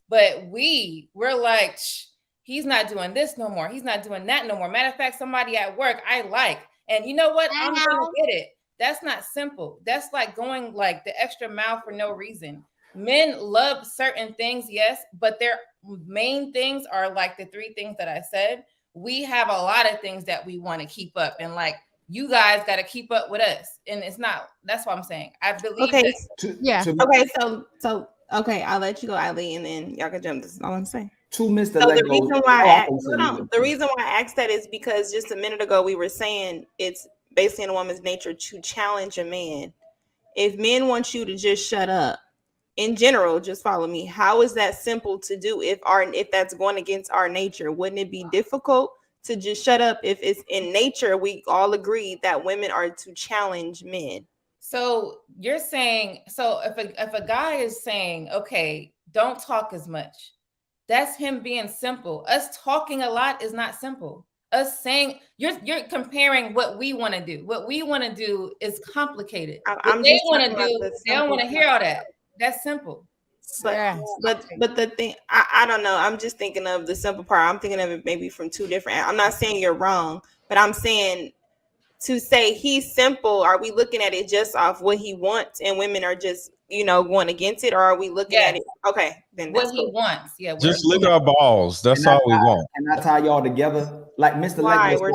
But we're like, he's not doing this no more. He's not doing that no more. Matter of fact, somebody at work I like, and you know what? I'm gonna get it. That's not simple. That's like going like the extra mile for no reason. Men love certain things, yes, but their main things are like the three things that I said. We have a lot of things that we want to keep up, and like you guys got to keep up with us, and it's not. That's what I'm saying. I believe. Okay. Yeah. Okay. So okay, I'll let you go, Eileen, and then y'all can jump. This is all I'm saying. To Mr. So Lego. the reason why I asked that is because just a minute ago we were saying it's basically in a woman's nature to challenge a man. If men want you to just shut up, in general, just follow me. How is that simple to do if that's going against our nature? Wouldn't it be difficult to just shut up if it's in nature? We all agree that women are to challenge men. So you're saying, so if a guy is saying, okay, don't talk as much, that's him being simple. Us talking a lot is not simple. Us saying, you're comparing what we want to do. What we want to do is complicated. What they want to do, they don't want to hear all that. That's simple. But the thing, I don't know. I'm just thinking of the simple part. I'm thinking of it maybe from two different. I'm not saying you're wrong, but I'm saying to say he's simple. Are we looking at it just off what he wants, and women are just going against it, or are we looking at it? Okay, then what he wants. Yeah, just lick our balls. That's all we want. And I tie y'all together like Mr. Lego.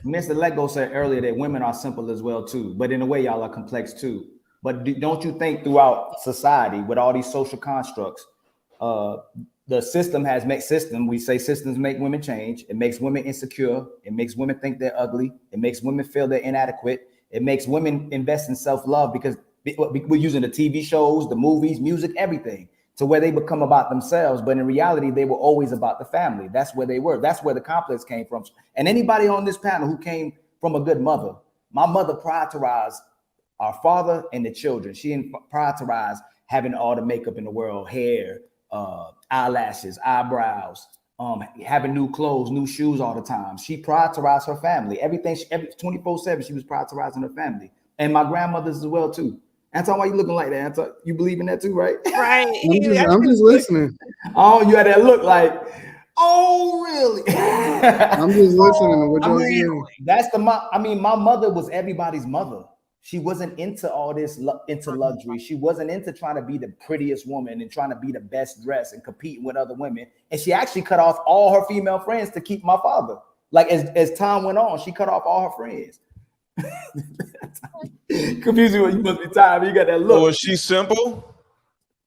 Mr. Lego said earlier that women are simple as well too, but in a way y'all are complex too. But don't you think throughout society with all these social constructs, the system has made system. We say systems make women change. It makes women insecure. It makes women think they're ugly. It makes women feel they're inadequate. It makes women invest in self-love because we're using the TV shows, the movies, music, everything to where they become about themselves. But in reality, they were always about the family. That's where they were. That's where the complex came from. And anybody on this panel who came from a good mother, my mother prioritized our father and the children. She didn't prioritize having all the makeup in the world, hair, eyelashes, eyebrows, having new clothes, new shoes all the time. She prioritized her family. Everything, every 24/7, she was prioritizing her family. And my grandmother's as well too. Anton, why you looking like that? Anton, you believe in that too, right? Right. I'm just listening. Oh, you had that look like, oh, really? I'm just listening to what you're saying. That's my mother was everybody's mother. She wasn't into all this, into luxury. She wasn't into trying to be the prettiest woman and trying to be the best dressed and competing with other women. And she actually cut off all her female friends to keep my father. Like as time went on, she cut off all her friends. Confusing, you must be tired. You got that look. Oh, is she simple?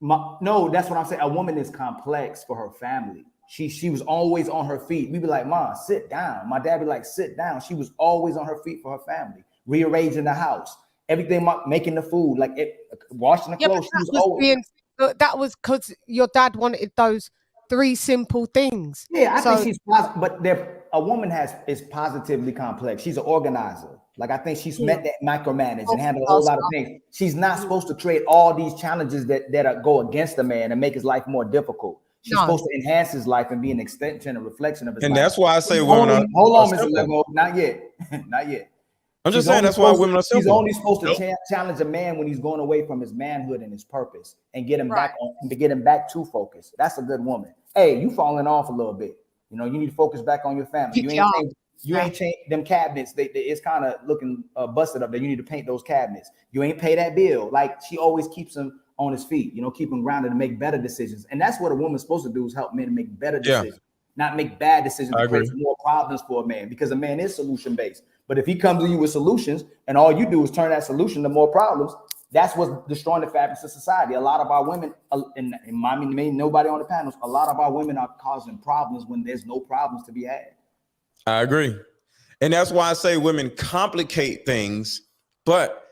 No, that's what I'm saying. A woman is complex for her family. She was always on her feet. We'd be like, Mom, sit down. My dad would be like, sit down. She was always on her feet for her family, rearranging the house, everything, making the food, like washing the clothes. That was because your dad wanted those three simple things. Yeah, I think she's positive, but a woman is positively complex. She's an organizer. Like I think she's met that micromanage and handle a whole lot of things. She's not supposed to create all these challenges that go against the man and make his life more difficult. She's supposed to enhance his life and be an extension, a reflection of his life. And that's why I say women are hold on, Mr. Lego. Not yet. Not yet. I'm just saying that's why women are simple. She's only supposed to challenge a man when he's going away from his manhood and his purpose and get him back on, to get him back to focus. That's a good woman. Hey, you falling off a little bit. You need to focus back on your family. You ain't changed them cabinets. It's kind of looking busted up there. You need to paint those cabinets. You ain't pay that bill. Like she always keeps him on his feet, keep him grounded and make better decisions. And that's what a woman's supposed to do, is help men make better decisions, not make bad decisions that create more problems for a man, because a man is solution based. But if he comes to you with solutions and all you do is turn that solution to more problems, that's what's destroying the fabric of society. A lot of our women, and nobody on the panels, a lot of our women are causing problems when there's no problems to be had. I agree. And that's why I say women complicate things, but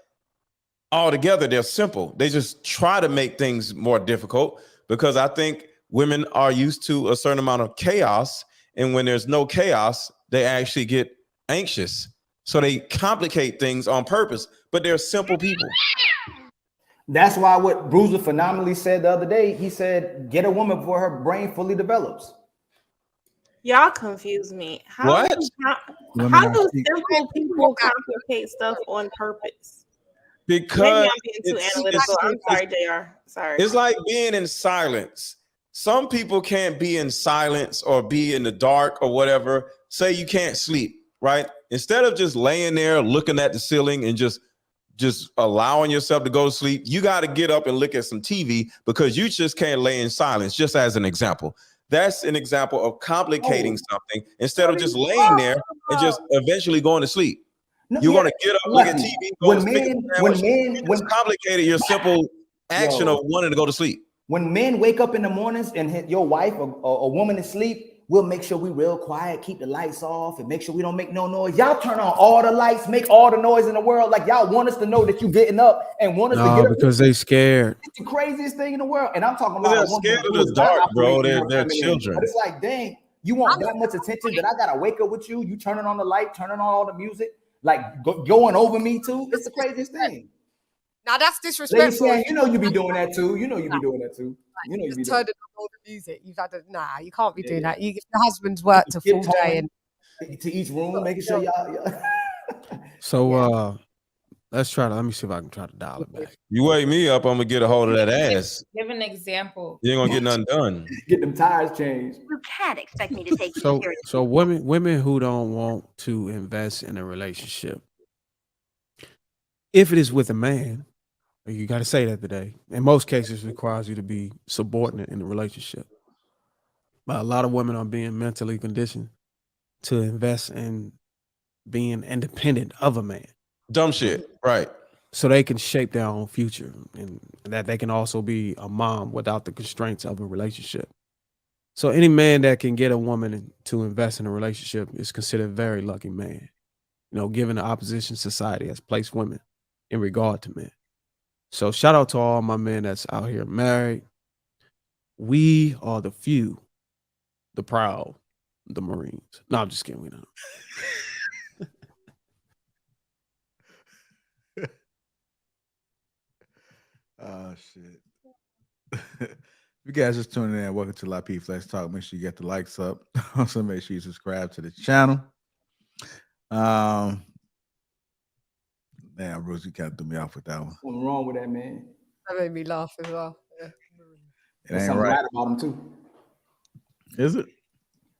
altogether they're simple. They just try to make things more difficult because I think women are used to a certain amount of chaos. And when there's no chaos, they actually get anxious. So they complicate things on purpose, but they're simple people. That's why what Bruizzr phenomenally said the other day, he said, get a woman before her brain fully develops. Y'all confuse me. How do simple people complicate stuff on purpose? because I'm being too analytical. I'm sorry, JR. Sorry. It's like being in silence. Some people can't be in silence or be in the dark or whatever. Say you can't sleep, right? Instead of just laying there looking at the ceiling and just allowing yourself to go to sleep, you got to get up and look at some TV because you just can't lay in silence, just as an example. That's an example of complicating something instead of just laying there and just eventually going to sleep. No, You're going to get up, look at TV, go to sleep. When complicated your simple action of wanting to go to sleep. When men wake up in the mornings and your wife or a woman is asleep, we'll make sure we real quiet, keep the lights off, and make sure we don't make no noise. Y'all turn on all the lights, make all the noise in the world, like y'all want us to know that you getting up and want us to get up. Because they scared. It's the craziest thing in the world. And I'm talking about they're scared of the dark, bro. They're children. But it's like, dang, you want that much attention that I gotta wake up with you? You turning on the light, turning on all the music, like going over me too. It's the craziest thing. Now that's disrespectful. Saying, you know you be doing that too. You know you be doing that too. You know you be turning on all the music. You've had to, you can't be doing that. Your husband's worked a full day and to each room, making sure y'all. So let me see if I can try to dial it back. You wake me up, I'm gonna get a hold of that ass. Give an example. You ain't gonna get nothing done. Get them tires changed. You can't expect me to take you So seriously. so women who don't want to invest in a relationship, if it is with a man, you got to say that today. In most cases, it requires you to be subordinate in the relationship. But a lot of women are being mentally conditioned to invest in being independent of a man. Dumb shit, right? So they can shape their own future and that they can also be a mom without the constraints of a relationship. So any man that can get a woman to invest in a relationship is considered a very lucky man. Given the opposition society has placed women in regard to men. So shout out to all my men that's out here married. We are the few, the proud, the Marines. No, I'm just kidding. We don't. Oh shit. You guys just tuning in. Welcome to Lapeef Let's Talk. Make sure you get the likes up. Also make sure you subscribe to the channel. Damn, Bruce, you kind of threw me off with that one. What's wrong with that, man? that made me laugh as well. Yeah. It ain't right about him too. Is it?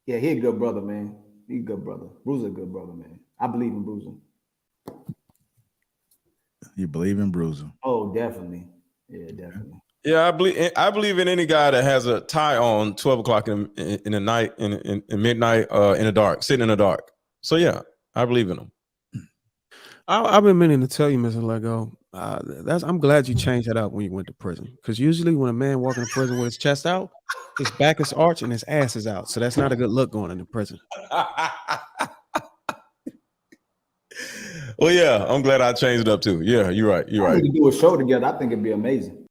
Yeah, he a good brother, man. He a good brother. Bruizzr a good brother, man. I believe in Bruizzr. You believe in Bruizzr? Oh, definitely. Yeah, definitely. Yeah, I believe in any guy that has a tie on 12 o'clock in the night, in midnight, in the dark, sitting in the dark. So yeah, I believe in him. I've been meaning to tell you, Mr. Lego. I'm glad you changed that up when you went to prison. Because usually when a man walks into prison with his chest out, his back is arched and his ass is out. So that's not a good look going into prison. Well, yeah, I'm glad I changed it up too. Yeah, you're right. You're right. We could do a show together. I think it'd be amazing.